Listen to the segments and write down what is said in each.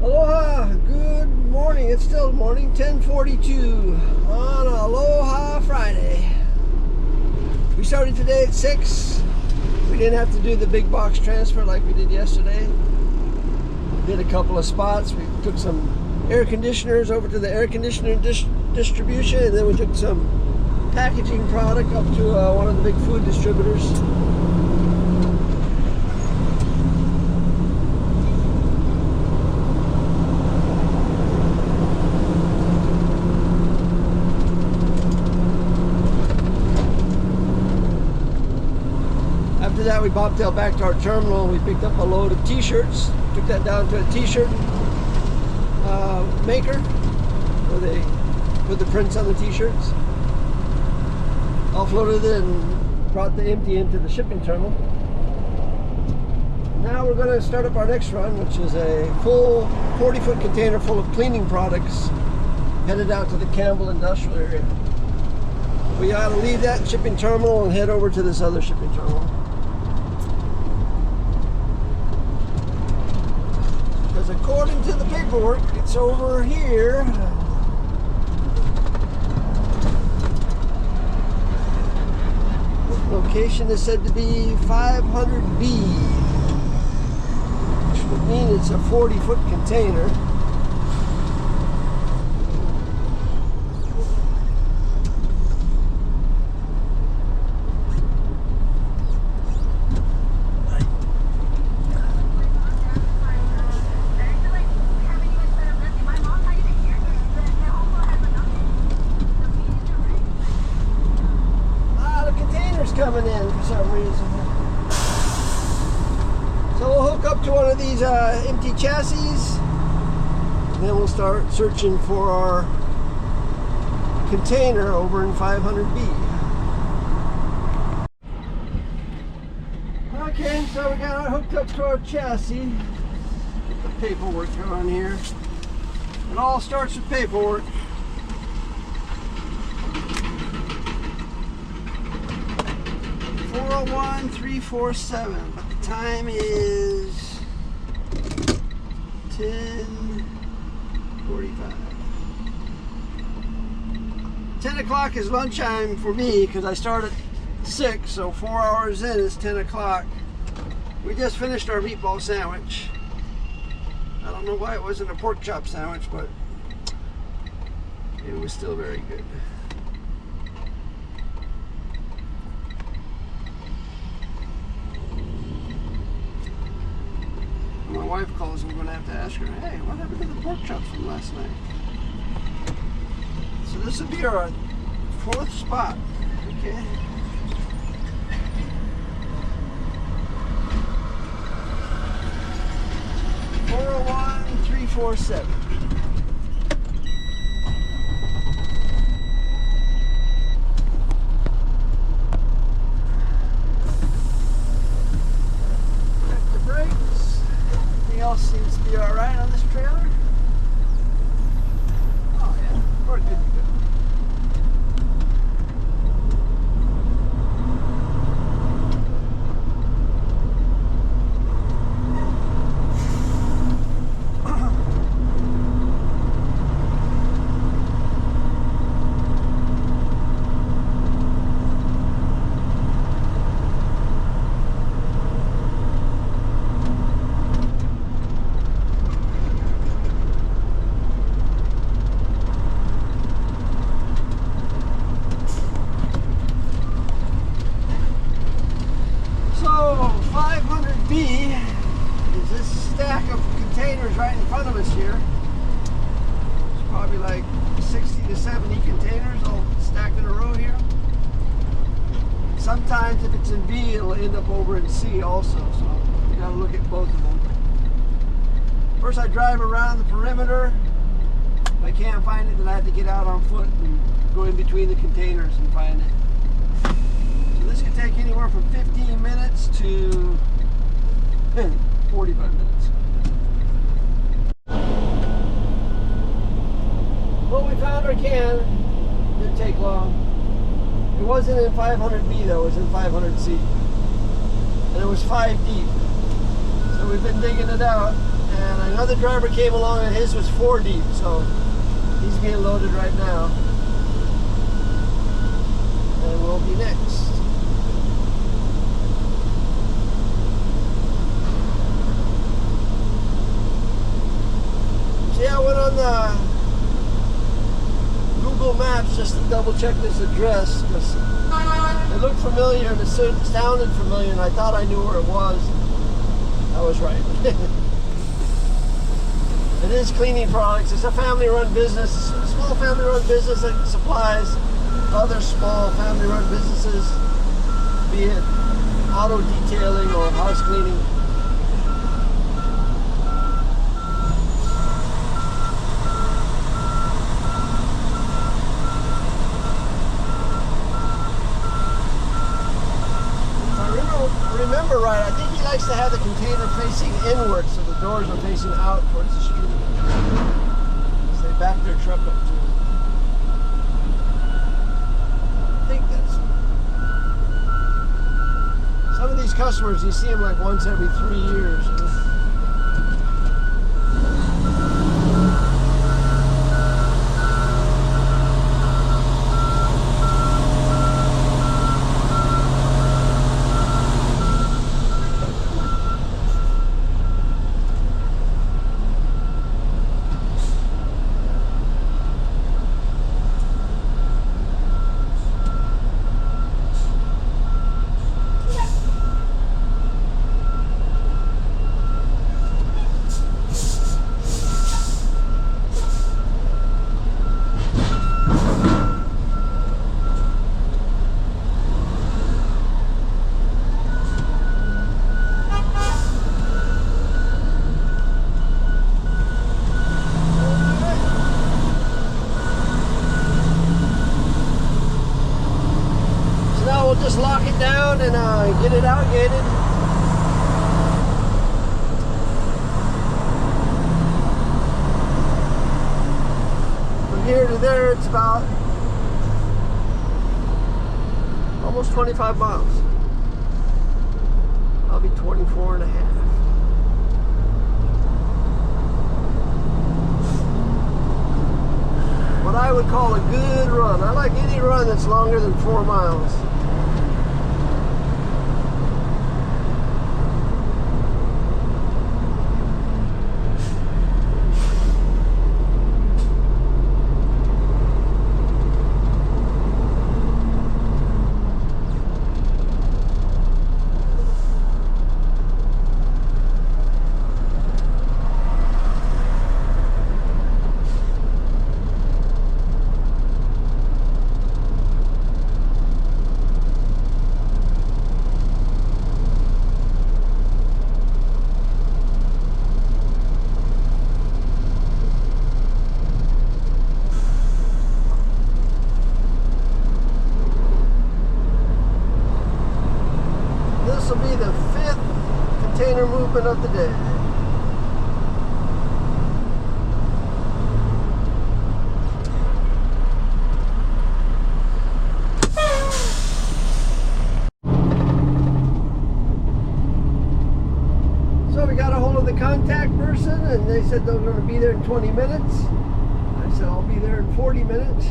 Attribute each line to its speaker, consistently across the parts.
Speaker 1: Aloha, good morning. It's still morning, 10:42 on Aloha Friday. We started today at 6. We didn't have to do the big box transfer like we did yesterday. Did a couple of spots. We took some air conditioners over to the air conditioner distribution, and then we took some packaging product up to one of the big food distributors. After that, we bobtailed back to our terminal and we picked up a load of t-shirts. Took that down to a t-shirt maker where they put the prints on the t-shirts. Offloaded it and brought the empty into the shipping terminal. Now we're going to start up our next run, which is a full 40-foot container full of cleaning products headed out to the Campbell industrial area. We got to leave that shipping terminal and head over to this other shipping terminal. Because according to the paperwork, it's over here. Location is said to be 500B, which would mean it's a 40-foot container. Coming in for some reason. So we'll hook up to one of these empty chassis, and then we'll start searching for our container over in 500B. Okay, so we got it hooked up to our chassis. Get the paperwork going here. It all starts with paperwork. 401-347, but the time is 10:45. 10 o'clock is lunchtime for me because I start at 6, so 4 hours in is 10 o'clock. We just finished our meatball sandwich. I don't know why it wasn't a pork chop sandwich, but it was still very good. My wife calls, I'm going to have to ask her, hey, what happened to the pork chops from last night? So this will be our 4th spot, okay? $401-347. Seems to be all right on this trailer. Oh yeah, we're good to go. containers right in front of us here. It's probably like 60 to 70 containers all stacked in a row here. Sometimes if it's in B, it'll end up over in C also, so you gotta look at both of them. First I drive around the perimeter. If I can't find it, then I have to get out on foot and go in between the containers and find it. So this could take anywhere from 15 minutes to 45 minutes. Well, we found our can. Didn't take long. It wasn't in 500B though, it was in 500C. And it was 5 deep. So we've been digging it out. And another driver came along and his was 4 deep. So he's being loaded right now. And we'll be next. See, I went on the Google Maps just to double check this address because it looked familiar and it sounded familiar and I thought I knew where it was. I was right. It is cleaning products. It's a family-run business, a small family-run business that supplies other small family-run businesses, be it auto detailing or house cleaning. Remember right, I think he likes to have the container facing inward so the doors are facing out towards the street. So they back their truck up to it. I think that's... Some of these customers, you see them like once every 3 years. Just lock it down and get it out gated. From here to there, it's about almost 25 miles. I'll be 24 and a half. What I would call a good run. I like any run that's longer than 4 miles. This will be the 5th container movement of the day. So we got a hold of the contact person and they said they were going to be there in 20 minutes. I said I'll be there in 40 minutes.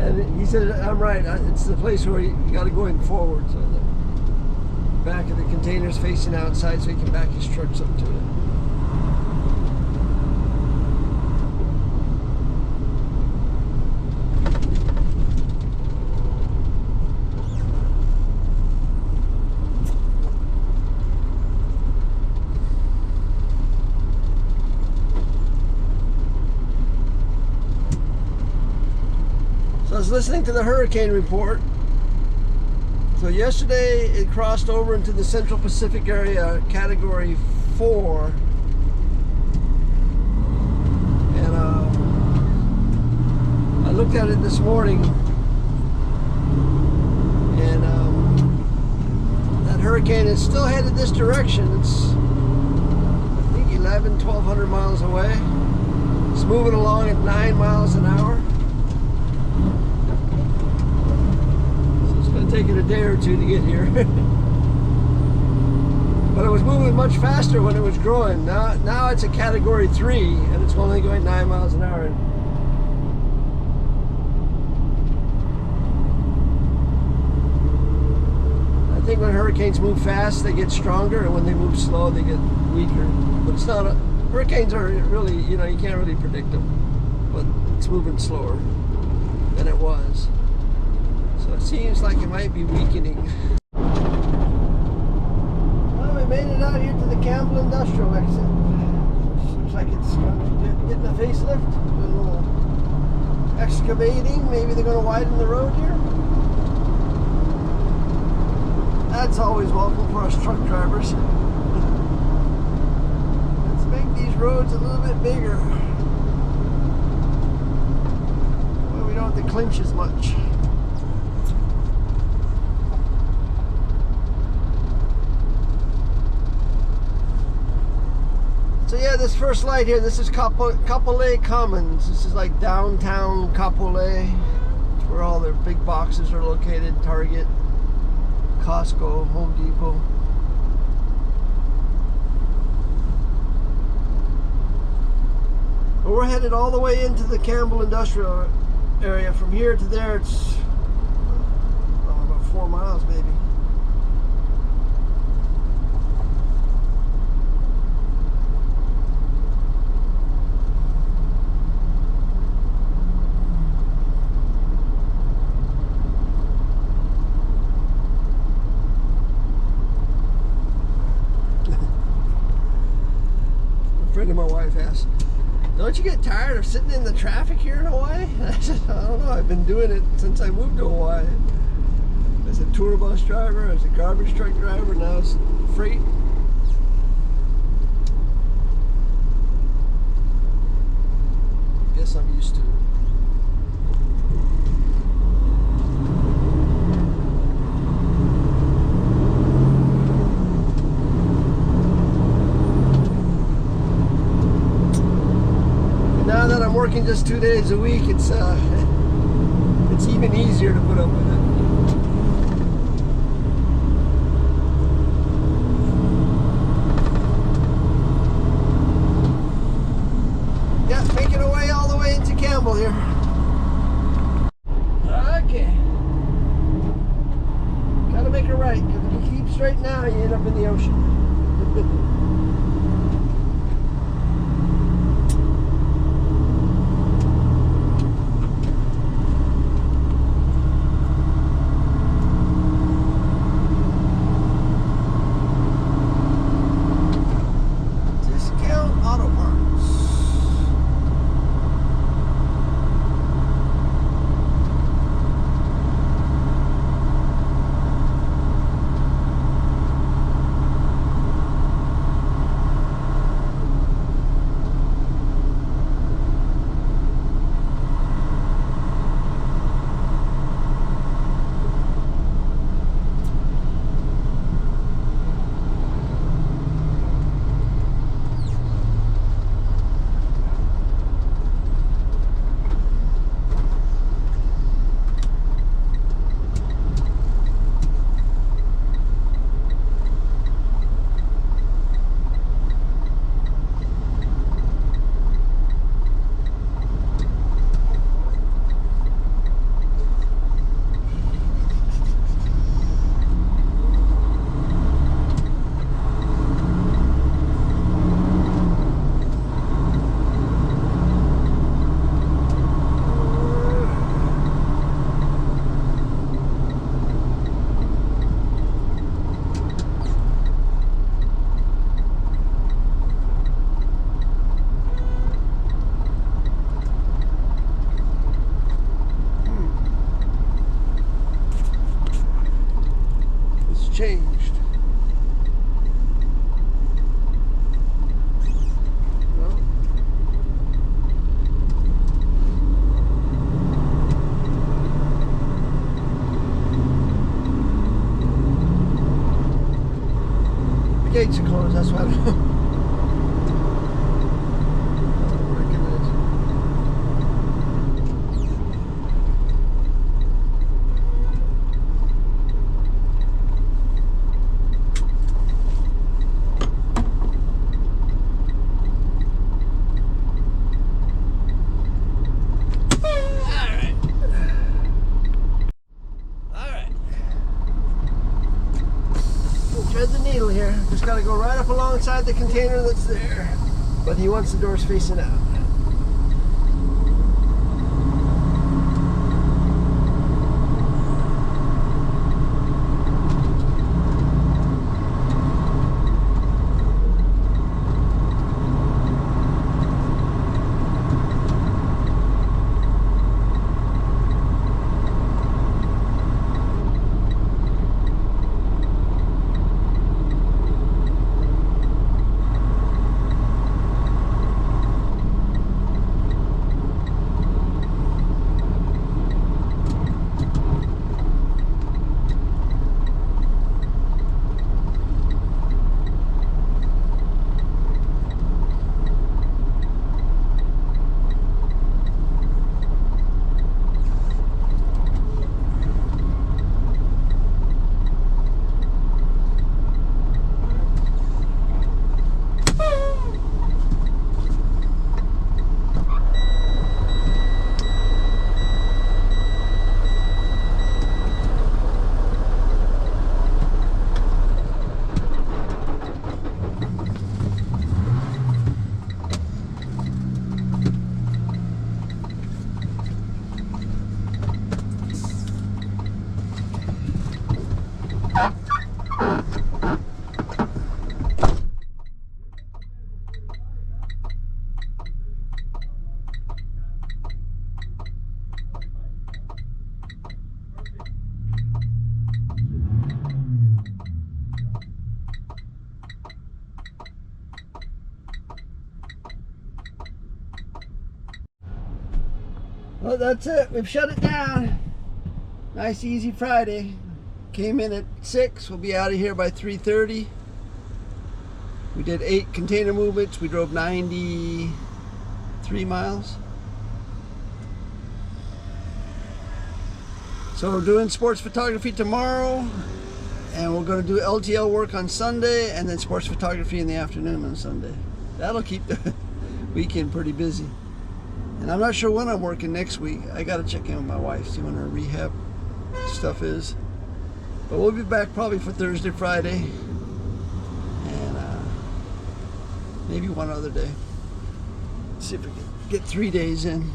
Speaker 1: And he said, I'm right, it's the place where you got to go in forward, so the back of the container's facing outside so he can back his trucks up to it. was listening to the hurricane report. So yesterday it crossed over into the Central Pacific area, Category 4. And I looked at it this morning, and that hurricane is still headed this direction. It's, I think, 1,200 miles away. It's moving along at 9 miles an hour. So it's going to take it a day or two to get here. But it was moving much faster when it was growing. Now it's a Category 3, and it's only going 9 miles an hour. I think when hurricanes move fast, they get stronger, and when they move slow, they get weaker. But it's not hurricanes are really, you can't really predict them. But it's moving slower than it was. So it seems like it might be weakening. Well, we made it out here to the Campbell Industrial exit. Which looks like it's getting a facelift. Doing a little excavating. Maybe they're going to widen the road here. That's always welcome for us truck drivers. Let's make these roads a little bit bigger. Well, we don't have to clinch as much. So yeah, this first light here, this is Kapolei Commons. This is like downtown Kapolei. It's where all their big boxes are located. Target, Costco, Home Depot. But we're headed all the way into the Campbell Industrial area. From here to there, it's about 4 miles maybe. A friend of my wife asked, "Don't you get tired of sitting in the traffic here in Hawaii?" I said, "I don't know. I've been doing it since I moved to Hawaii. As a tour bus driver, as a garbage truck driver, now it's freight." Guess I'm used to it. Now that I'm working just 2 days a week, it's even easier to put up with it. Yeah, making our way all the way into Campbell here. Okay. Gotta make a right, because if you keep straight now, you end up in the ocean. changed. Well, the gates are closed, that's why I don't know. Thread the needle here. Just got to go right up alongside the container that's there. But he wants the doors facing out. Well, that's it. We've shut it down. Nice, easy Friday. Came in at 6. We'll be out of here by 3:30. We did 8 container movements. We drove 93 miles. So we're doing sports photography tomorrow. And we're going to do LTL work on Sunday. And then sports photography in the afternoon on Sunday. That'll keep the weekend pretty busy. And I'm not sure when I'm working next week. I got to check in with my wife, see when her rehab stuff is. But we'll be back probably for Thursday, Friday, and maybe one other day. See if we can get 3 days in.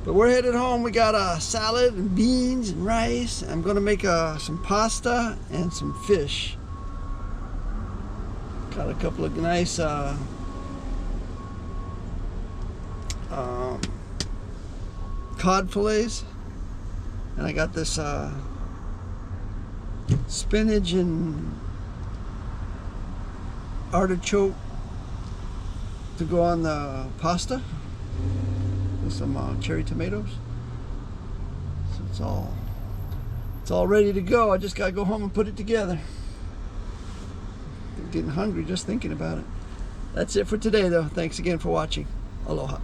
Speaker 1: But we're headed home. We got a salad and beans and rice. I'm going to make some pasta and some fish. Got a couple of nice cod fillets, and I got this spinach and artichoke to go on the pasta with some cherry tomatoes. So it's all ready to go. I just gotta go home and put it together. I'm getting hungry just thinking about it. That's it for today though. Thanks again for watching. Aloha.